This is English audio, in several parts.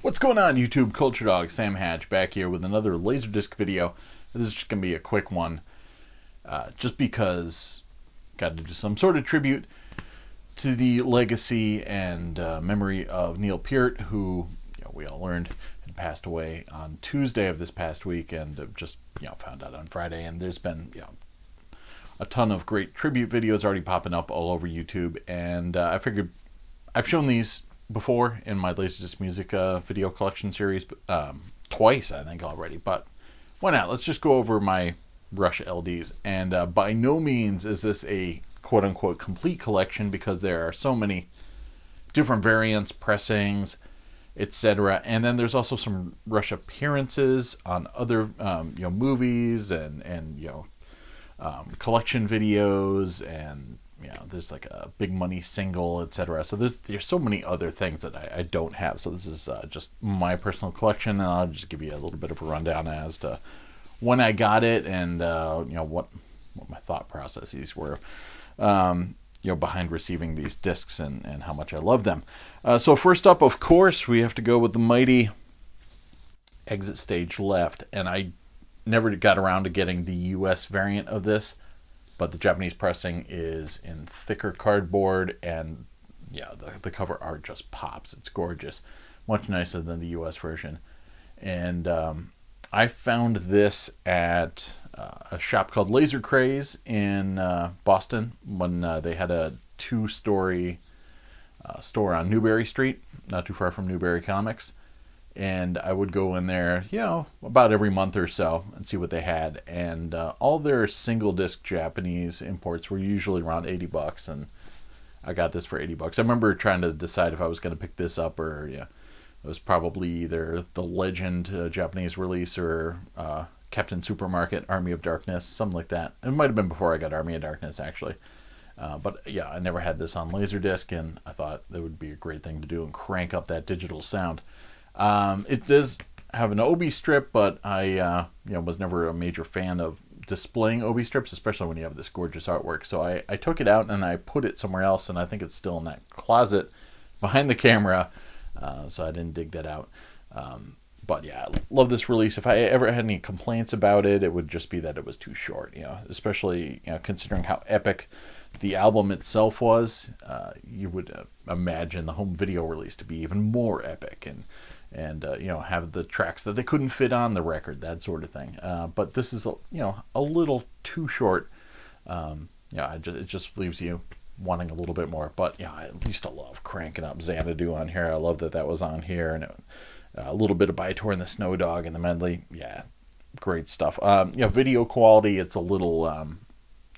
What's going on, YouTube? Culturedog Sam Hatch back here with another LaserDisc video. This is just going to be a quick one, just because got to do some sort of tribute to the legacy and memory of Neil Peart, who we all learned had passed away on Tuesday of this past week, and just found out on Friday. And there's been a ton of great tribute videos already popping up all over YouTube, and I figured I've shown these before in my LaserDisc music video collection series, twice I think already, but why not? Let's just go over my Rush LDs. And by no means is this a quote-unquote complete collection, because there are so many different variants, pressings, etc. And then there's also some Rush appearances on other movies and collection videos, and there's like a big money single, etc. So there's so many other things that I don't have. So this is just my personal collection, and I'll just give you a little bit of a rundown as to when I got it, and what my thought processes were behind receiving these discs, and how much I love them. So first up, of course, we have to go with the mighty Exit Stage Left, and I never got around to getting the US variant of this, but the Japanese pressing is in thicker cardboard, and the cover art just pops. It's gorgeous, much nicer than the US version. And I found this at a shop called Laser Craze in Boston, when they had a 2-story store on Newberry Street, not too far from Newberry Comics. And I would go in there, about every month or so and see what they had. And all their single disc Japanese imports were usually around $80, and I got this for $80. I remember trying to decide if I was going to pick this up, or it was probably either the Legend Japanese release or Captain Supermarket Army of Darkness, something like that. It might have been before I got Army of Darkness, actually. But I never had this on LaserDisc, and I thought that would be a great thing to do and crank up that digital sound. It does have an Obi strip, but I was never a major fan of displaying Obi strips, especially when you have this gorgeous artwork. So I took it out and I put it somewhere else, and I think it's still in that closet behind the camera, so I didn't dig that out. But I love this release. If I ever had any complaints about it, it would just be that it was too short, especially considering how epic the album itself was. You would imagine the home video release to be even more epic, and have the tracks that they couldn't fit on the record, that sort of thing. But this is a little too short. It just leaves you wanting a little bit more. But I used to love cranking up Xanadu on here. I love that was on here, and a little bit of Bytor and the Snow Dog in the medley. Great stuff. Video quality, it's a little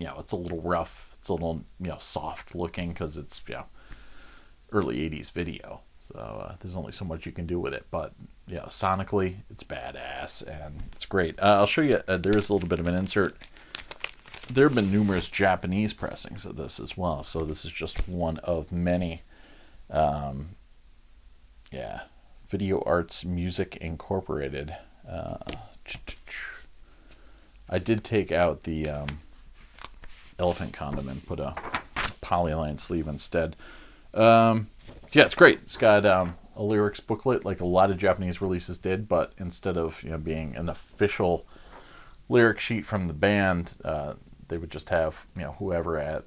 it's a little rough. It's a little soft looking, because it's early 80s video. So there's only so much you can do with it. But sonically, it's badass, and it's great. I'll show you. There is a little bit of an insert. There have been numerous Japanese pressings of this as well. So this is just one of many. Video Arts Music Incorporated. I did take out the elephant condom and put a polyline sleeve instead. It's great. It's got a lyrics booklet, like a lot of Japanese releases did, but instead of being an official lyric sheet from the band, they would just have whoever at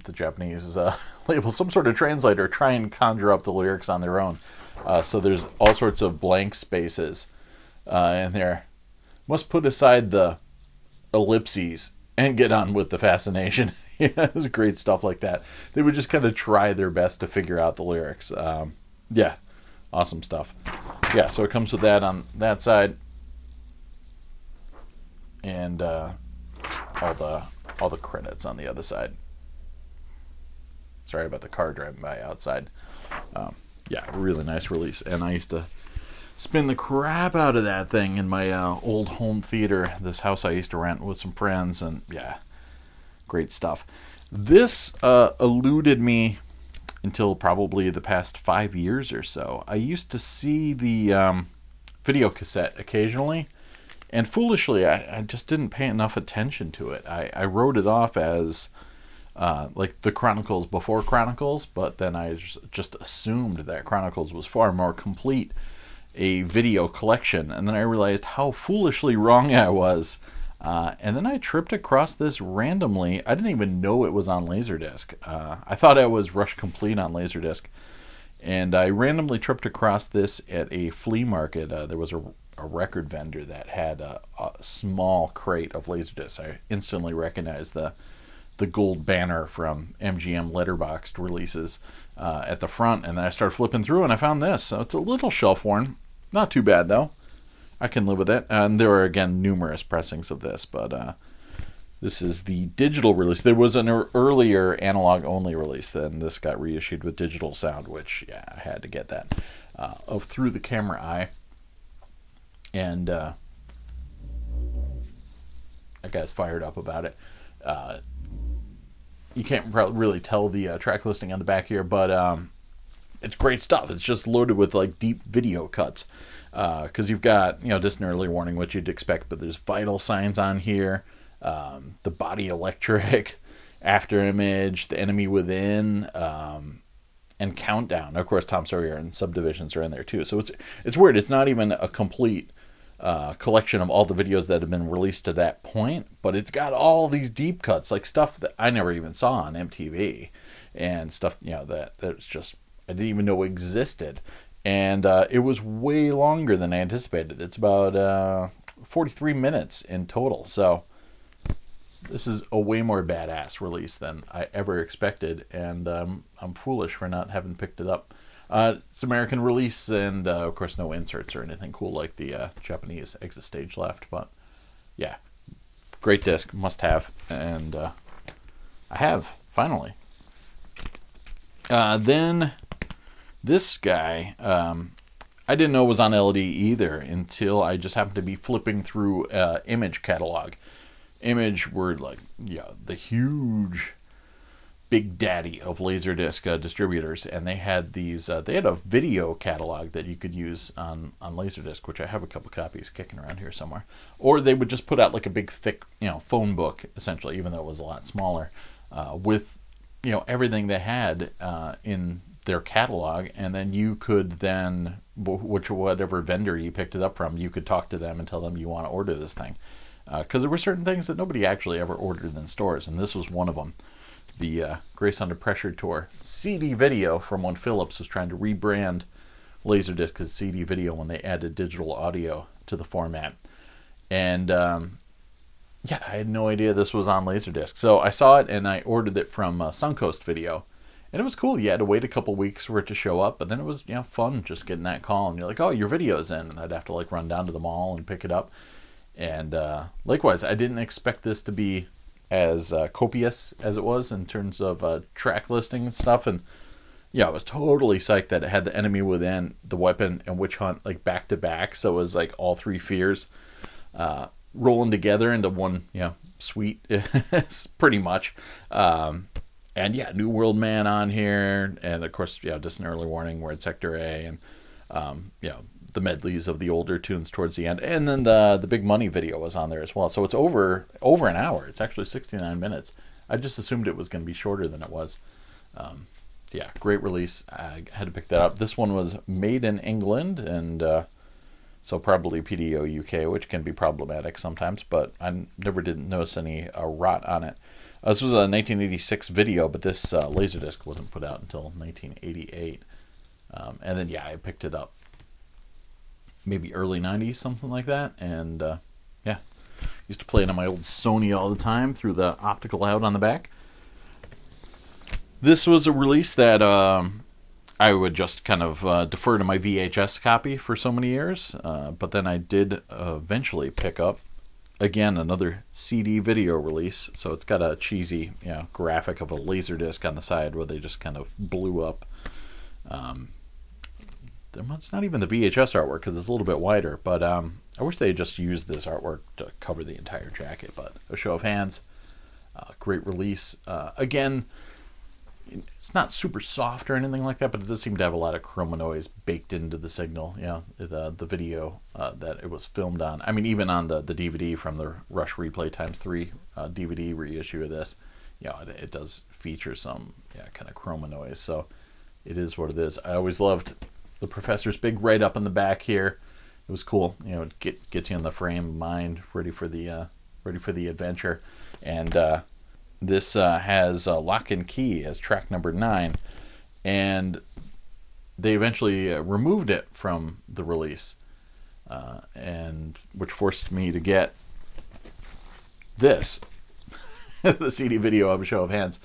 the Japanese label, some sort of translator, try and conjure up the lyrics on their own. So there's all sorts of blank spaces in there. Must put aside the ellipses and get on with the fascination. It was great stuff like that. They would just kind of try their best to figure out the lyrics. Awesome stuff. So it comes with that on that side, and all the credits on the other side. Sorry about the car driving by outside. Really nice release, and I used to spin the crap out of that thing in my old home theater, this house I used to rent with some friends, and great stuff. This eluded me until probably the past 5 years or so. I used to see the video cassette occasionally, and foolishly I just didn't pay enough attention to it. I wrote it off as like the Chronicles before Chronicles, but then I just assumed that Chronicles was far more complete a video collection, and then I realized how foolishly wrong I was. And then I tripped across this randomly. I didn't even know it was on LaserDisc. I thought I was Rush Complete on LaserDisc. And I randomly tripped across this at a flea market. There was a record vendor that had a small crate of LaserDiscs. I instantly recognized the gold banner from MGM letterboxed releases at the front. And then I started flipping through and I found this. So it's a little shelf worn. Not too bad though. I can live with it. And there are, again, numerous pressings of this, but this is the digital release. There was an earlier analog-only release, then this got reissued with digital sound, which, yeah, I had to get that. Of Through the Camera Eye. And that guy's fired up about it. You can't really tell the track listing on the back here, but it's great stuff. It's just loaded with, like, deep video cuts. Because you've got, just an early warning, what you'd expect, but there's vital signs on here, the body electric, after image, the enemy within, and countdown. Of course, Tom Sawyer and Subdivisions are in there too. So it's weird. It's not even a complete collection of all the videos that have been released to that point, but it's got all these deep cuts, like stuff that I never even saw on MTV, and stuff that's just I didn't even know existed. And it was way longer than I anticipated. It's about 43 minutes in total. So this is a way more badass release than I ever expected. And I'm foolish for not having picked it up. It's American release, and of course no inserts or anything cool like the Japanese exit stage left. But yeah, great disc, must have. And I have, finally. Then... this guy, I didn't know was on LD either until I just happened to be flipping through Image catalog. Image were like, the huge big daddy of LaserDisc distributors, and they had these. They had a video catalog that you could use on LaserDisc, which I have a couple copies kicking around here somewhere. Or they would just put out like a big thick, phone book essentially, even though it was a lot smaller, with everything they had in their catalog, and then you could then, whatever vendor you picked it up from, you could talk to them and tell them you want to order this thing. Because there were certain things that nobody actually ever ordered in stores, and this was one of them. The Grace Under Pressure Tour CD video from when Philips was trying to rebrand LaserDisc as CD video when they added digital audio to the format. And I had no idea this was on LaserDisc. So I saw it and I ordered it from Suncoast Video. And it was cool. You had to wait a couple weeks for it to show up, but then it was fun just getting that call. And you're like, oh, your video's in. And I'd have to run down to the mall and pick it up. And likewise, I didn't expect this to be as copious as it was in terms of track listing and stuff. And I was totally psyched that it had the enemy within, the weapon, and witch hunt back to back. So it was all three fears rolling together into one suite, pretty much. And New World Man on here, and of course, just an early warning, we're at Sector A, and the medleys of the older tunes towards the end, and then the Big Money video was on there as well. So it's over an hour. It's actually 69 minutes. I just assumed it was going to be shorter than it was. Great release. I had to pick that up. This one was made in England, and so probably PDO UK, which can be problematic sometimes, but I never did notice any rot on it. This was a 1986 video, but this LaserDisc wasn't put out until 1988. And then, I picked it up maybe early 90s, something like that. And, used to play it on my old Sony all the time through the optical out on the back. This was a release that I would just kind of defer to my VHS copy for so many years. But then I did eventually pick up, again, another CD video release. So it's got a cheesy graphic of a LaserDisc on the side where they just kind of blew up. It's not even the VHS artwork because it's a little bit wider, but I wish they had just used this artwork to cover the entire jacket. But a show of hands, great release. Again, it's not super soft or anything like that, but it does seem to have a lot of chroma noise baked into the signal. The video that it was filmed on. I mean, even on the DVD from the Rush Replay x3 DVD reissue of this, it does feature some kind of chroma noise. So it is what it is. I always loved the professor's big write-up in the back here. It was cool. It gets you in the frame of mind, ready for the adventure. And this has Lock and Key as track number 9. And they eventually removed it from the release, and which forced me to get this, the CD video of A Show of Hands,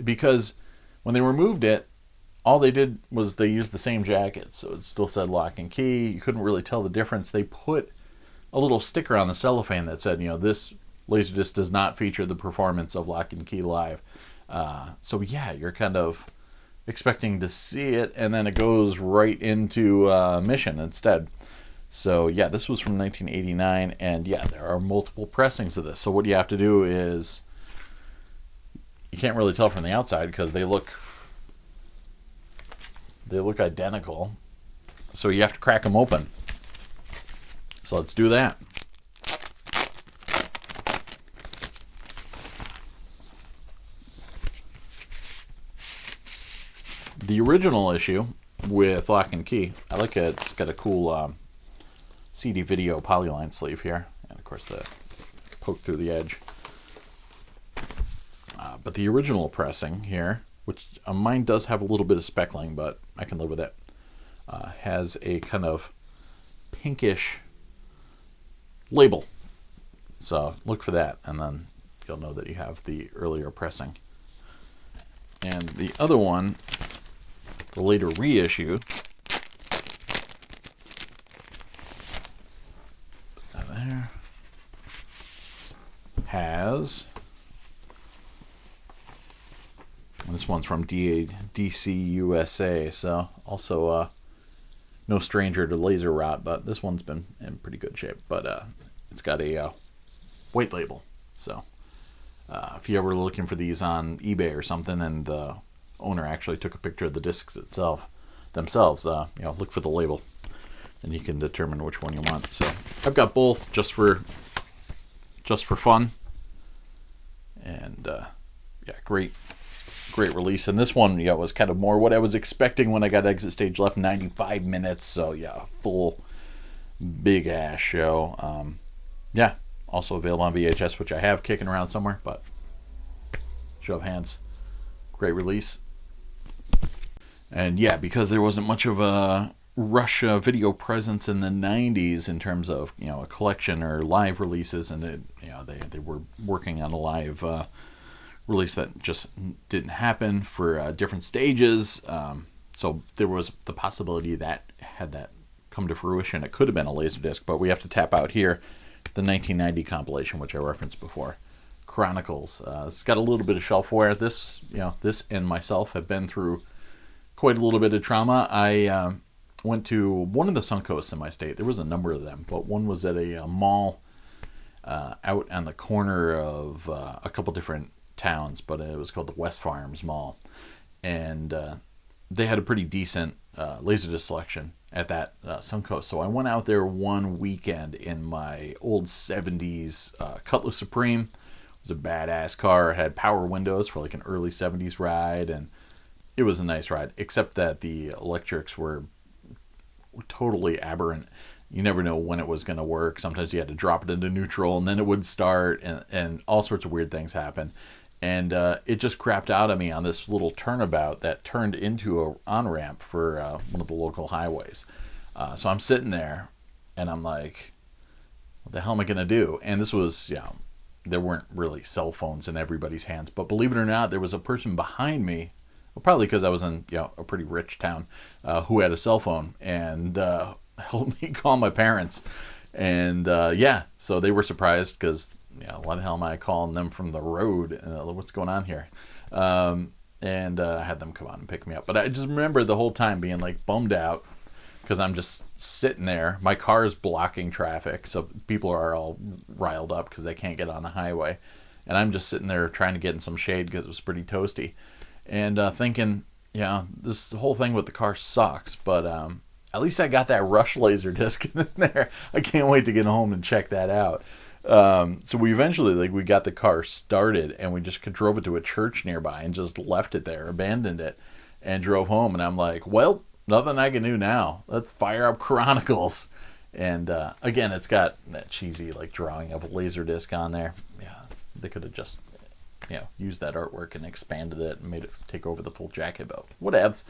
because when they removed it, all they did was they used the same jacket, so it still said Lock and Key. You couldn't really tell the difference. They put a little sticker on the cellophane that said, this LaserDisc does not feature the performance of Lock and Key live. So yeah, you're kind of expecting to see it, and then it goes right into Mission instead. So yeah, this was from 1989, and yeah, there are multiple pressings of this. So what you have to do is, you can't really tell from the outside because they look identical. So you have to crack them open. So let's do that. The original issue with Lock and Key, I like it. It's got a cool CD video polyline sleeve here, and of course the poke through the edge. But the original pressing here, which mine does have a little bit of speckling, but I can live with it, has a kind of pinkish label. So look for that, and then you'll know that you have the earlier pressing. And the other one, the later reissue, there, has, and this one's from DADC USA, so also no stranger to laser rot, but this one's been in pretty good shape. But it's got a white label, so if you're ever looking for these on eBay or something, and the owner actually took a picture of the discs themselves, look for the label, and you can determine which one you want. So I've got both just for fun, and yeah, great release. And this one, was kind of more what I was expecting when I got Exit Stage Left, 95 minutes. So yeah, full big ass show. Yeah, also available on VHS, which I have kicking around somewhere. But Show of Hands, great release. And yeah, because there wasn't much of a Rush video presence in the 90s in terms of a collection or live releases, and they were working on a live release that just didn't happen for different stages. So there was the possibility that had that come to fruition, it could have been a LaserDisc, but we have to tap out here the 1990 compilation, which I referenced before, Chronicles. It's got a little bit of shelf wear. This and myself have been through quite a little bit of trauma. I went to one of the Suncoasts in my state. There was a number of them, but one was at a mall out on the corner of a couple different towns, but it was called the West Farms Mall, and they had a pretty decent LaserDisc selection at that Suncoast. So I went out there one weekend in my old 70s Cutlass Supreme. It was a badass car. It had power windows for like an early 70s ride, and it was a nice ride, except that the electrics were totally aberrant. You never know when it was going to work. Sometimes you had to drop it into neutral, and then it would start, and all sorts of weird things happen. And it just crapped out of me on this little turnabout that turned into an on-ramp for one of the local highways. So I'm sitting there, and I'm like, what the hell am I going to do? And this was, there weren't really cell phones in everybody's hands. But believe it or not, there was a person behind me, well, probably because I was in a pretty rich town, who had a cell phone and helped me call my parents. And so they were surprised because, why the hell am I calling them from the road? What's going on here? And I had them come out and pick me up. But I just remember the whole time being like bummed out because I'm just sitting there. My car's blocking traffic, so people are all riled up because they can't get on the highway. And I'm just sitting there trying to get in some shade because it was pretty toasty. And thinking, this whole thing with the car sucks, but at least I got that Rush LaserDisc in there. I can't wait to get home and check that out. So we eventually, we got the car started, and we just drove it to a church nearby and just left it there, abandoned it, and drove home. And I'm like, well, nothing I can do now. Let's fire up Chronicles. And again, it's got that cheesy like drawing of a LaserDisc on there. Yeah, they could have just used that artwork and expanded it and made it take over the full jacket, but whatevs.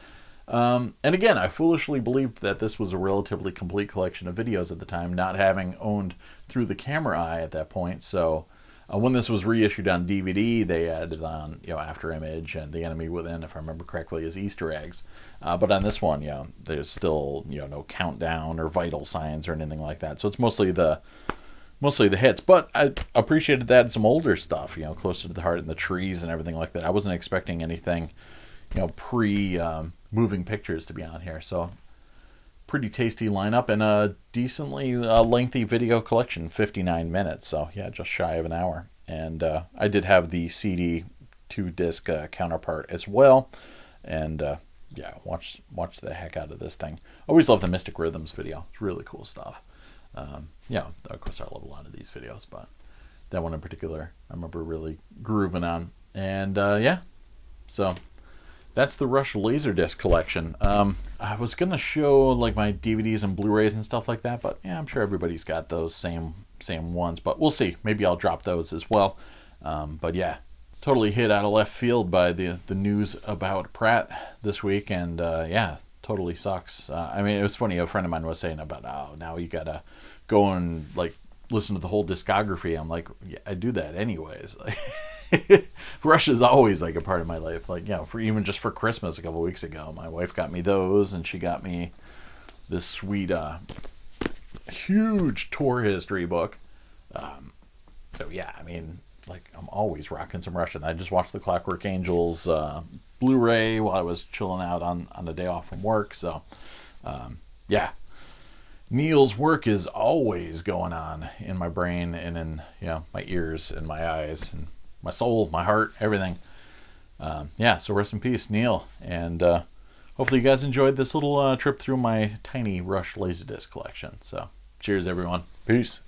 And again, I foolishly believed that this was a relatively complete collection of videos at the time, not having owned Through the Camera Eye at that point. So when this was reissued on DVD, they added on After Image and The Enemy Within, if I remember correctly, as Easter eggs. But on this one, there's still no countdown or vital signs or anything like that. So it's mostly the hits. But I appreciated that in some older stuff, Closer to the Heart and the Trees and everything like that. I wasn't expecting anything pre moving pictures to be on here. So pretty tasty lineup and a decently lengthy video collection, 59 minutes. So yeah, just shy of an hour. And I did have the CD 2-disc counterpart as well. And watch the heck out of this thing. Always love the Mystic Rhythms video. It's really cool stuff. Of course I love a lot of these videos, but that one in particular I remember really grooving on. And so that's the Rush LaserDisc collection. I was gonna show like my DVDs and Blu-rays and stuff like that, but I'm sure everybody's got those same ones. But we'll see. Maybe I'll drop those as well. But yeah, totally hit out of left field by the news about Pratt this week, and totally sucks. I mean, it was funny. A friend of mine was saying about now you gotta go and like listen to the whole discography. I'm like, yeah, I do that anyways. Rush is always like a part of my life. Like, for even just for Christmas a couple weeks ago, my wife got me those, and she got me this sweet, huge tour history book. So yeah, I mean, like I'm always rocking some Rush. And I just watched the Clockwork Angels Blu-ray while I was chilling out on a day off from work. So Neil's work is always going on in my brain and in my ears and my eyes and my soul, my heart, everything. So rest in peace, Neil. And hopefully you guys enjoyed this little trip through my tiny Rush LaserDisc collection. So cheers, everyone. Peace.